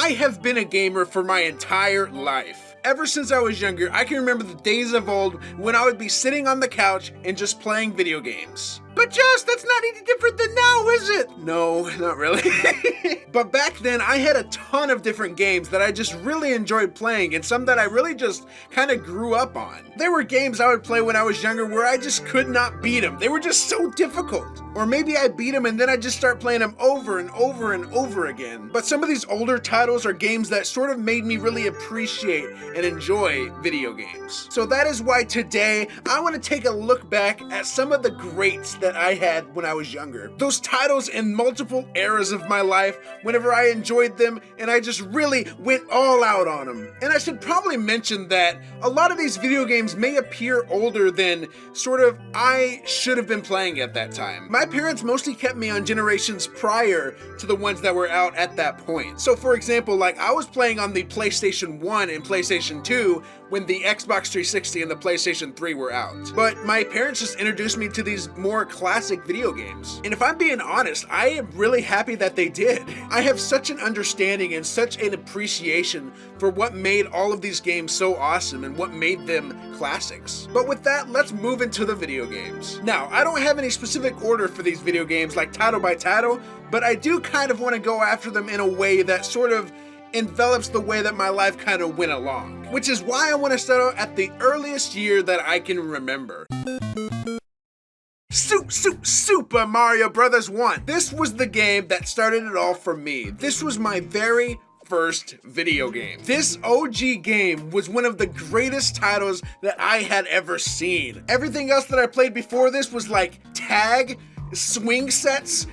I have been a gamer for my entire life. Ever since I was younger, I can remember the days of old when I would be sitting on the couch and just playing video games. But Josh, that's not any different than now, is it? No, not really. But back then, I had a ton of different games that I just really enjoyed playing and some that I really just kind of grew up on. There were games I would play when I was younger where I just could not beat them. They were just so difficult. Or maybe I beat them and then I just start playing them over and over and over again. But some of these older titles are games that sort of made me really appreciate and enjoy video games. So that is why today I want to take a look back at some of the greats that I had when I was younger. Those titles in multiple eras of my life, whenever I enjoyed them and I just really went all out on them. And I should probably mention that a lot of these video games may appear older than sort of I should have been playing at that time. My parents mostly kept me on generations prior to the ones that were out at that point. So for example, like I was playing on the PlayStation 1 and PlayStation 2 when the Xbox 360 and the PlayStation 3 were out. But my parents just introduced me to these more classic video games. And if I'm being honest, I am really happy that they did. I have such an understanding and such an appreciation for what made all of these games so awesome and what made them classics. But with that, let's move into the video games. Now, I don't have any specific order for these video games like title by title, but I do kind of want to go after them in a way that sort of envelops the way that my life kind of went along, which is why I want to start out at the earliest year that I can remember. Super Mario Bros. 1. This was the game that started it all for me. This was my very first video game. This OG game was one of the greatest titles that I had ever seen. Everything else that I played before this was like tag, swing sets,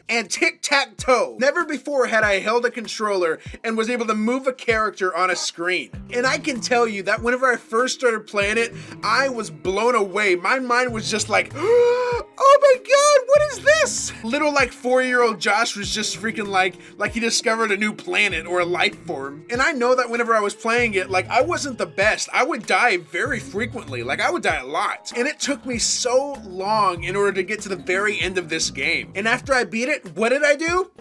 and tic-tac-toe. Never before had I held a controller and was able to move a character on a screen. And I can tell you that whenever I first started playing it, I was blown away. My mind was just like, oh my god, what is this? Little like 4-year-old Josh was just freaking like he discovered a new planet or a life form. And I know that whenever I was playing it, like I wasn't the best. I would die very frequently. Like I would die a lot. And it took me so long in order to get to the very end of this game. And after I beat it, what did I do?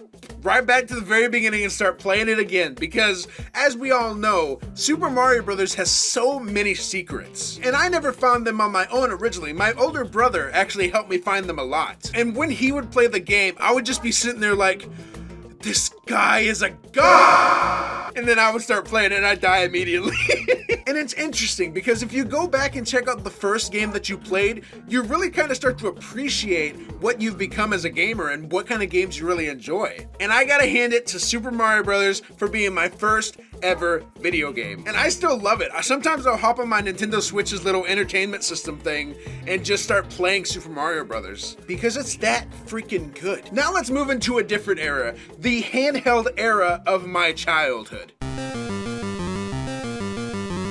Right back to the very beginning and start playing it again, because as we all know, Super Mario Bros. Has so many secrets. And I never found them on my own originally. My older brother actually helped me find them a lot. And when he would play the game, I would just be sitting there like, this guy is a god! And then I would start playing it and I'd die immediately. And it's interesting because if you go back and check out the first game that you played, you really kind of start to appreciate what you've become as a gamer and what kind of games you really enjoy. And I gotta hand it to Super Mario Bros. For being my first ever video game. And I still love it. Sometimes I'll hop on my Nintendo Switch's little entertainment system thing and just start playing Super Mario Bros. Because it's that freaking good. Now let's move into a different era. The handheld era of my childhood.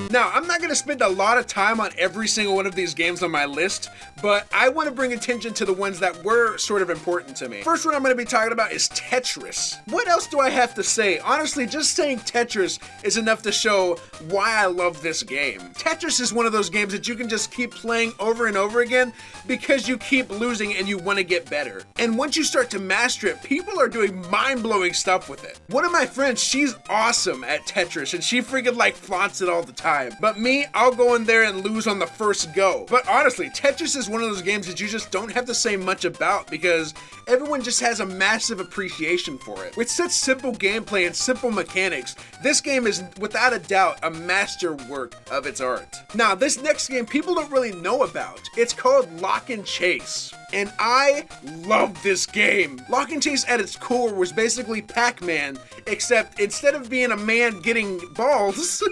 Now, I'm not going to spend a lot of time on every single one of these games on my list, but I want to bring attention to the ones that were sort of important to me. First one I'm going to be talking about is Tetris. What else do I have to say? Honestly, just saying Tetris is enough to show why I love this game. Tetris is one of those games that you can just keep playing over and over again because you keep losing and you want to get better. And once you start to master it, people are doing mind-blowing stuff with it. One of my friends, she's awesome at Tetris and she freaking like flaunts it all the time. But me, I'll go in there and lose on the first go. But honestly, Tetris is one of those games that you just don't have to say much about because everyone just has a massive appreciation for it. With such simple gameplay and simple mechanics, this game is without a doubt a masterwork of its art. Now, this next game people don't really know about. It's called Lock and Chase. And I love this game. Lock and Chase at its core was basically Pac-Man, except instead of being a man getting balls,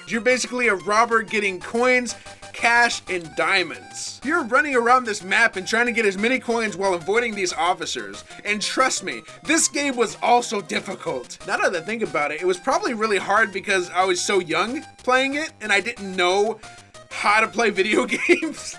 you're basically a robber getting coins, cash, and diamonds. You're running around this map and trying to get as many coins while avoiding these officers. And trust me, this game was also difficult. Now that I think about it, it was probably really hard because I was so young playing it and I didn't know how to play video games.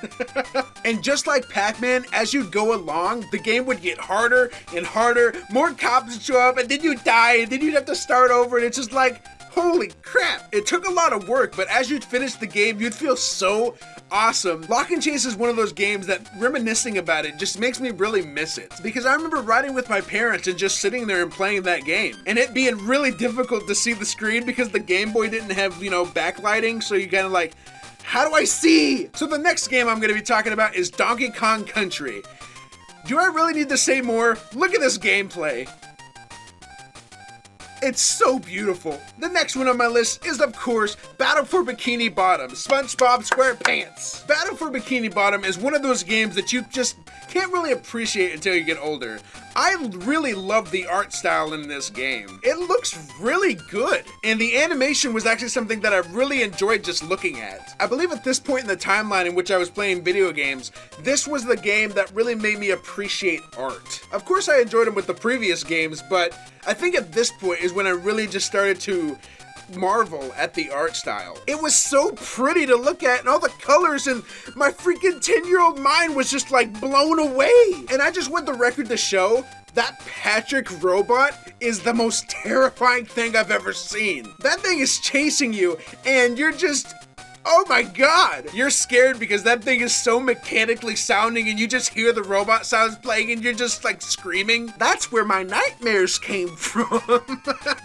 And just like Pac-Man, as you'd go along, the game would get harder and harder, more cops would show up, and then you'd die, and then you'd have to start over, and it's just like, Holy crap! It took a lot of work, but as you'd finish the game, you'd feel so awesome. Lock and Chase is one of those games that reminiscing about it just makes me really miss it. Because I remember riding with my parents and just sitting there and playing that game. And it being really difficult to see the screen because the Game Boy didn't have, you know, backlighting, so you kind of like, how do I see? So the next game I'm going to be talking about is Donkey Kong Country. Do I really need to say more? Look at this gameplay. It's so beautiful. The next one on my list is, of course, Battle for Bikini Bottom, SpongeBob SquarePants. Battle for Bikini Bottom is one of those games that you just can't really appreciate until you get older. I really love the art style in this game. It looks really good, and the animation was actually something that I really enjoyed just looking at. I believe at this point in the timeline in which I was playing video games, this was the game that really made me appreciate art. Of course I enjoyed them with the previous games, but I think at this point is when I really just started to marvel at the art style. It was so pretty to look at, and all the colors, and my freaking 10-year-old mind was just like blown away. And I just want the record to show that Patrick robot is the most terrifying thing I've ever seen. That thing is chasing you, and you're just, oh my god! You're scared because that thing is so mechanically sounding and you just hear the robot sounds playing and you're just like screaming. That's where my nightmares came from.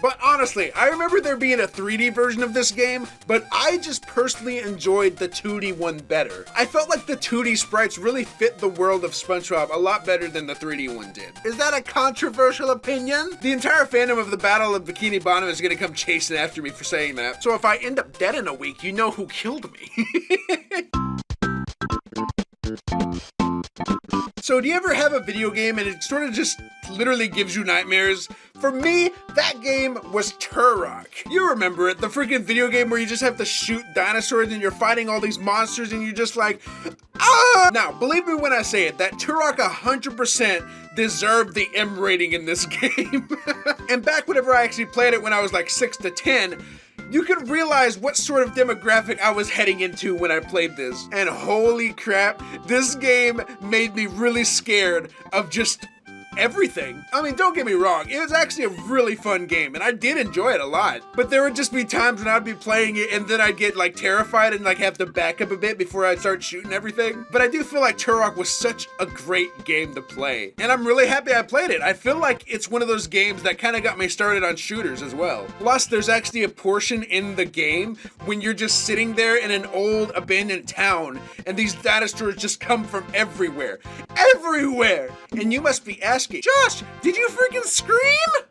But honestly, I remember there being a 3D version of this game, but I just personally enjoyed the 2D one better. I felt like the 2D sprites really fit the world of SpongeBob a lot better than the 3D one did. Is that a controversial opinion? The entire fandom of the Battle of Bikini Bottom is gonna come chasing after me for saying that. So if I end up dead in a week, you know who killed me. So do you ever have a video game and it sort of just literally gives you nightmares? For me, that game was Turok. You remember it, the freaking video game where you just have to shoot dinosaurs and you're fighting all these monsters and you're just like, ah! Now, believe me when I say it, that Turok 100% deserved the M rating in this game. And back whenever I actually played it when I was like 6 to 10, you could realize what sort of demographic I was heading into when I played this. And holy crap, this game made me really scared of just everything. I mean, don't get me wrong, it was actually a really fun game and I did enjoy it a lot. But there would just be times when I'd be playing it and then I'd get like terrified and like have to back up a bit before I'd start shooting everything. But I do feel like Turok was such a great game to play. And I'm really happy I played it. I feel like it's one of those games that kind of got me started on shooters as well. Plus, there's actually a portion in the game when you're just sitting there in an old abandoned town and these dinosaurs just come from everywhere. Everywhere! And you must be asking, Josh, did you freaking scream?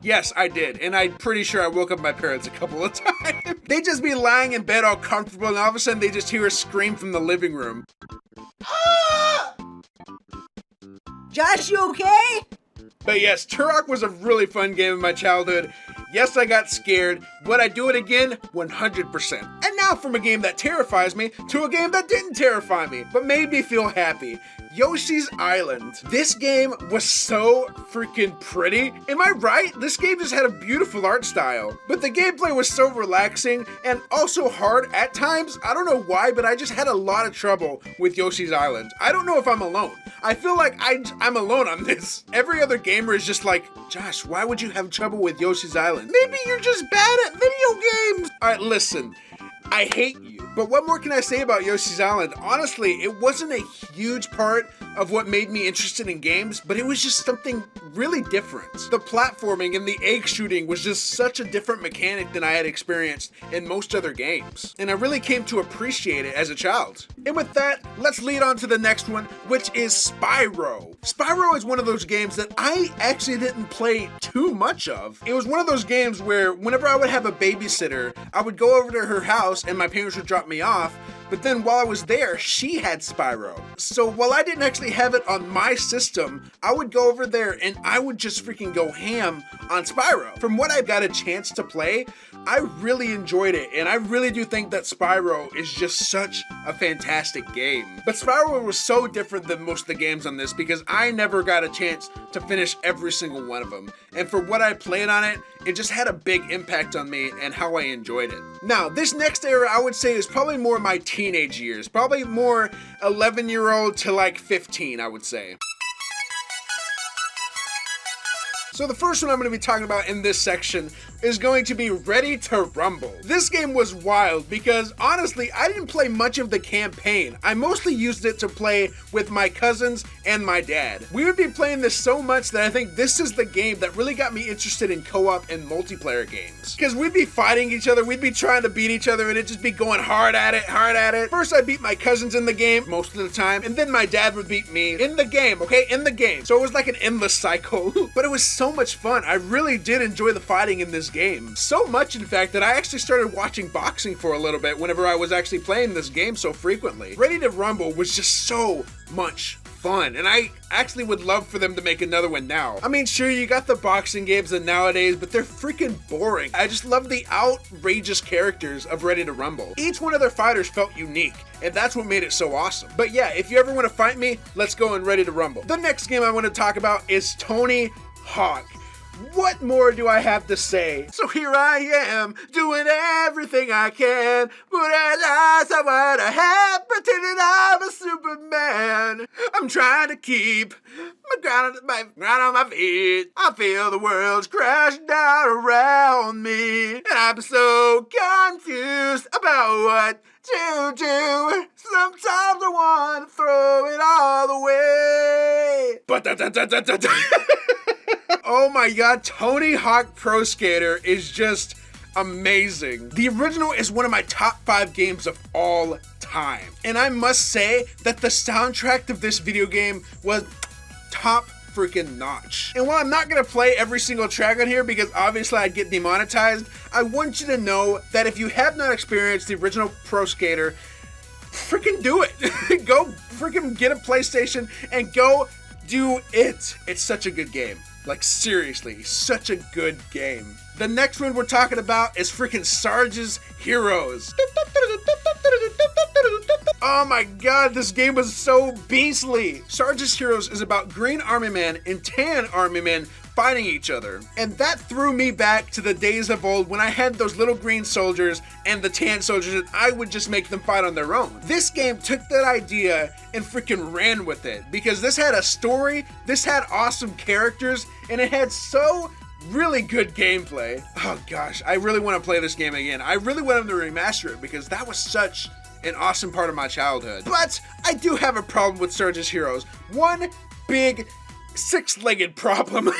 Yes, I did, and I'm pretty sure I woke up my parents a couple of times. They'd just be lying in bed all comfortable, and all of a sudden they just hear a scream from the living room. Ah! Josh, you okay? But yes, Turok was a really fun game in my childhood. Yes, I got scared. Would I do it again? 100%. And now from a game that terrifies me to a game that didn't terrify me, but made me feel happy. Yoshi's Island. This game was so freaking pretty. Am I right? This game just had a beautiful art style. But the gameplay was so relaxing and also hard at times. I don't know why, but I just had a lot of trouble with Yoshi's Island. I don't know if I'm alone. I feel like I'm alone on this. Every other gamer is just like, Josh, why would you have trouble with Yoshi's Island? Maybe you're just bad at video games. All right, listen. I hate you. But what more can I say about Yoshi's Island? Honestly, it wasn't a huge part of what made me interested in games, but it was just something really different. The platforming and the egg shooting was just such a different mechanic than I had experienced in most other games. And I really came to appreciate it as a child. And with that, let's lead on to the next one, which is Spyro. Spyro is one of those games that I actually didn't play too much of. It was one of those games where whenever I would have a babysitter, I would go over to her house and my parents would drop me off, but then while I was there, she had Spyro. So while I didn't actually have it on my system, I would go over there and I would just freaking go ham on Spyro. From what I got a chance to play, I really enjoyed it, and I really do think that Spyro is just such a fantastic game. But Spyro was so different than most of the games on this because I never got a chance to finish every single one of them. And for what I played on it, it just had a big impact on me and how I enjoyed it. Now, this next era I would say is probably more my teenage years. Probably more 11-year-old to like 15, I would say. So the first one I'm going to be talking about in this section is going to be Ready to Rumble. This game was wild because honestly, I didn't play much of the campaign. I mostly used it to play with my cousins and my dad. We would be playing this so much that I think this is the game that really got me interested in co-op and multiplayer games. Because we'd be fighting each other, we'd be trying to beat each other, and it'd just be going hard at it. First, I beat my cousins in the game most of the time, and then my dad would beat me in the game, okay? In the game. So it was like an endless cycle, but it was so much fun. I really did enjoy the fighting in this game. So much, in fact, that I actually started watching boxing for a little bit whenever I was actually playing this game so frequently. Ready to Rumble was just so much fun, and I actually would love for them to make another one now. I mean, sure, you got the boxing games of nowadays, but they're freaking boring. I just love the outrageous characters of Ready to Rumble. Each one of their fighters felt unique, and that's what made it so awesome. But yeah, if you ever want to fight me, let's go in Ready to Rumble. The next game I want to talk about is Tony Hawk. What more do I have to say? So here I am, doing everything I can, but as I want to have, pretending I'm a Superman. I'm trying to keep my ground on my feet. I feel the world's crashing down around me, and I'm so confused about what to do. Sometimes I want to throw it all away. But oh my god, Tony Hawk Pro Skater is just amazing. The original is one of my top 5 games of all time. And I must say that the soundtrack of this video game was top freaking notch. And while I'm not gonna play every single track on here because obviously I'd get demonetized, I want you to know that if you have not experienced the original Pro Skater, freaking do it. Go freaking get a PlayStation and go do it. It's such a good game. Like seriously, such a good game. The next one we're talking about is freaking Sarge's Heroes. Oh my god, this game was so beastly. Sarge's Heroes is about green army men and tan army men fighting each other. And that threw me back to the days of old when I had those little green soldiers and the tan soldiers and I would just make them fight on their own. This game took that idea and freaking ran with it because this had a story, this had awesome characters, and it had so really good gameplay. Oh gosh, I really want to play this game again. I really want them to remaster it because that was such an awesome part of my childhood. But I do have a problem with Sarge's Heroes. One big 6-legged problem.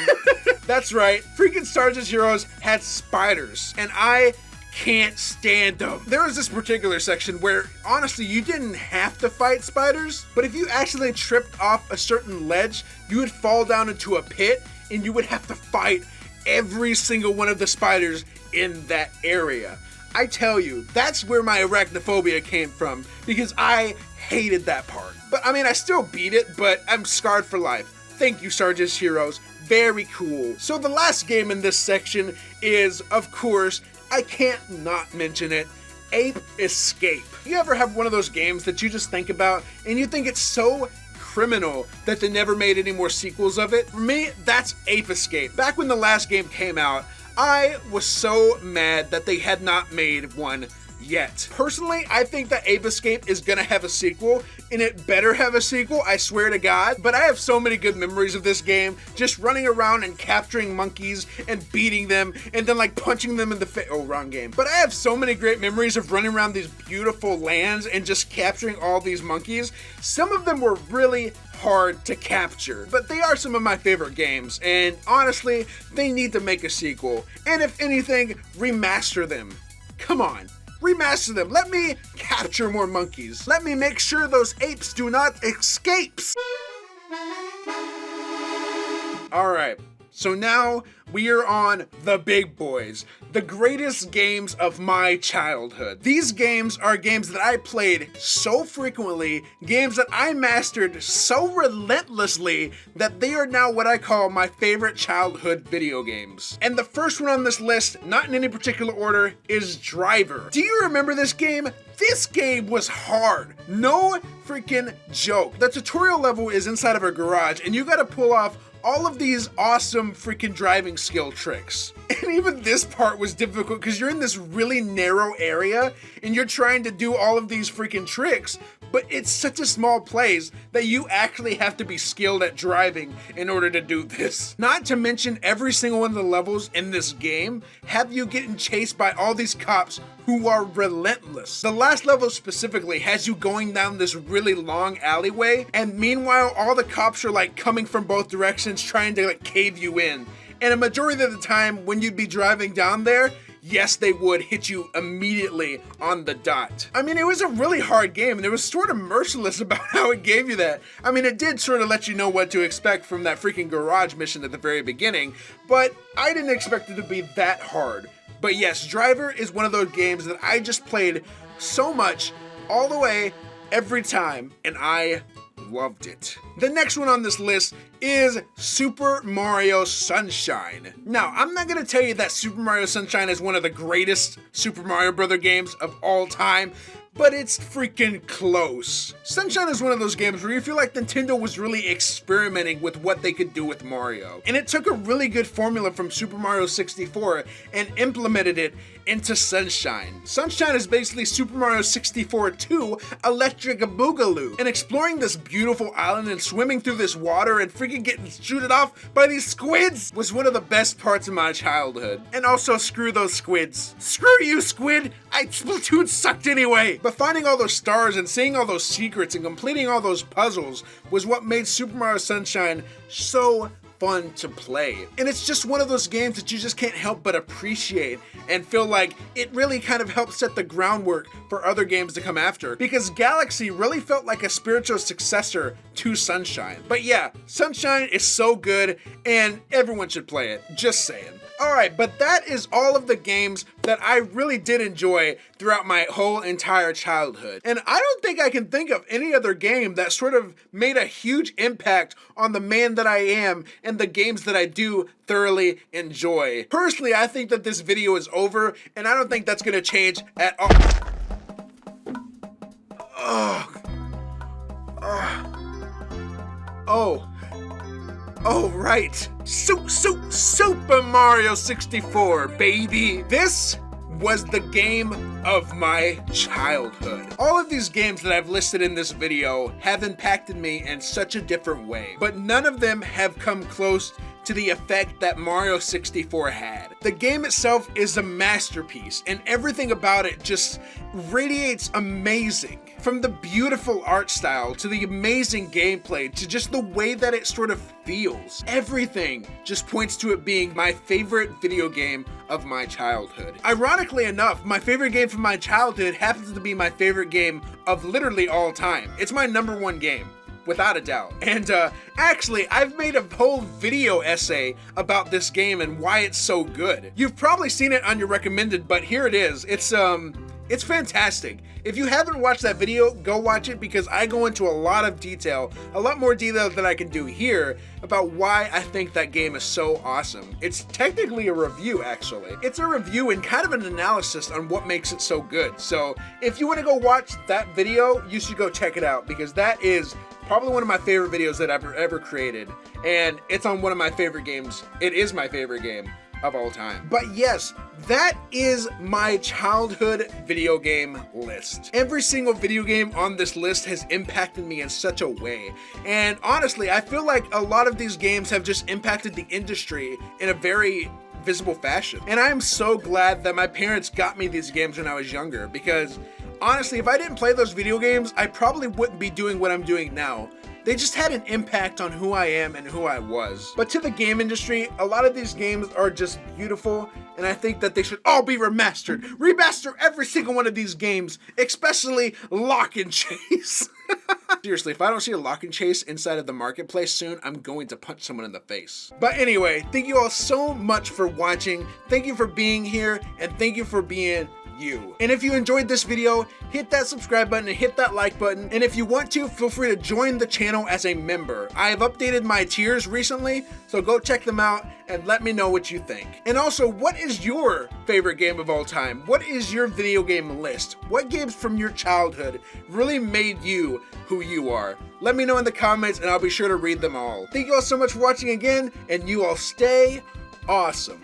That's right, freaking Sarge's Heroes had spiders, and I can't stand them. There was this particular section where, honestly, you didn't have to fight spiders, but if you accidentally tripped off a certain ledge, you would fall down into a pit, and you would have to fight every single one of the spiders in that area. I tell you, that's where my arachnophobia came from, because I hated that part. But I mean, I still beat it, but I'm scarred for life. Thank you, Sarge's Heroes. Very cool. So the last game in this section is, of course, I can't not mention it, Ape Escape. You ever have one of those games that you just think about and you think it's so criminal that they never made any more sequels of it? For me, that's Ape Escape. Back when the last game came out, I was so mad that they had not made one yet. Personally, I think that Ape Escape is gonna have a sequel, and it better have a sequel, I swear to God. But I have so many good memories of this game, just running around and capturing monkeys and beating them, and then like punching them in the face. Oh, wrong game. But I have so many great memories of running around these beautiful lands and just capturing all these monkeys. Some of them were really hard to capture, but they are some of my favorite games, and honestly, they need to make a sequel. And if anything, remaster them. Come on. Remaster them. Let me capture more monkeys. Let me make sure those apes do not escape. Alright, so now we are on the big boys, the greatest games of my childhood. These games are games that I played so frequently, games that I mastered so relentlessly that they are now what I call my favorite childhood video games. And the first one on this list, not in any particular order, is Driver. Do you remember this game? This game was hard. No freaking joke. The tutorial level is inside of a garage and you gotta pull off all of these awesome freaking driving skill tricks. And even this part was difficult because you're in this really narrow area and you're trying to do all of these freaking tricks, but it's such a small place that you actually have to be skilled at driving in order to do this. Not to mention every single one of the levels in this game have you getting chased by all these cops who are relentless. The last level specifically has you going down this really long alleyway, and meanwhile all the cops are like coming from both directions trying to like cave you in. And a majority of the time when you'd be driving down there, yes, they would hit you immediately on the dot. I mean, it was a really hard game, and it was sort of merciless about how it gave you that. I mean, it did sort of let you know what to expect from that freaking garage mission at the very beginning, but I didn't expect it to be that hard. But yes, Driver is one of those games that I just played so much, all the way, every time, and I loved it. The next one on this list is Super Mario Sunshine. Now, I'm not gonna tell you that Super Mario Sunshine is one of the greatest Super Mario Bros. Games of all time, but it's freaking close. Sunshine is one of those games where you feel like Nintendo was really experimenting with what they could do with Mario. And it took a really good formula from Super Mario 64 and implemented it into Sunshine. Sunshine is basically Super Mario 64 2 Electric Boogaloo. And exploring this beautiful island and swimming through this water and freaking getting shooted off by these squids was one of the best parts of my childhood. And also, screw those squids. Screw you, squid! Splatoon sucked anyway! But finding all those stars and seeing all those secrets and completing all those puzzles was what made Super Mario Sunshine so fun to play. And it's just one of those games that you just can't help but appreciate and feel like it really kind of helped set the groundwork for other games to come after, because Galaxy really felt like a spiritual successor to Sunshine. But yeah, Sunshine is so good and everyone should play it, just saying. Alright, but that is all of the games that I really did enjoy throughout my whole entire childhood. And I don't think I can think of any other game that sort of made a huge impact on the man that I am and the games that I do thoroughly enjoy. Personally, I think that this video is over, and I don't think that's gonna change at all. Oh, right. Super Mario 64, baby. This was the game of my childhood. All of these games that I've listed in this video have impacted me in such a different way, but none of them have come close to the effect that Mario 64 had. The game itself is a masterpiece, and everything about it just radiates amazing. From the beautiful art style, to the amazing gameplay, to just the way that it sort of feels. Everything just points to it being my favorite video game of my childhood. Ironically enough, my favorite game from my childhood happens to be my favorite game of literally all time. It's my #1 game, without a doubt. And actually, I've made a whole video essay about this game and why it's so good. You've probably seen it on your recommended, but here it is. It's fantastic. If you haven't watched that video, go watch it, because I go into a lot of detail, a lot more detail than I can do here, about why I think that game is so awesome. It's technically a review, actually. It's a review and kind of an analysis on what makes it so good. So if you want to go watch that video, you should go check it out, because that is probably one of my favorite videos that I've ever created. And it's on one of my favorite games. It is my favorite game of all time. But yes, that is my childhood video game list. Every single video game on this list has impacted me in such a way. And honestly, I feel like a lot of these games have just impacted the industry in a very visible fashion. And I am so glad that my parents got me these games when I was younger, because honestly, if I didn't play those video games, I probably wouldn't be doing what I'm doing now. They just had an impact on who I am and who I was. But to the game industry, a lot of these games are just beautiful, and I think that they should all be remastered. Remaster every single one of these games, especially Lock and Chase. Seriously, if I don't see a Lock and Chase inside of the marketplace soon, I'm going to punch someone in the face. But anyway, thank you all so much for watching. Thank you for being here, and thank you for being you. And if you enjoyed this video, hit that subscribe button and hit that like button. And if you want to, feel free to join the channel as a member. I have updated my tiers recently, so go check them out and let me know what you think. And also, what is your favorite game of all time? What is your video game list? What games from your childhood really made you who you are? Let me know in the comments and I'll be sure to read them all. Thank you all so much for watching again, and you all stay awesome.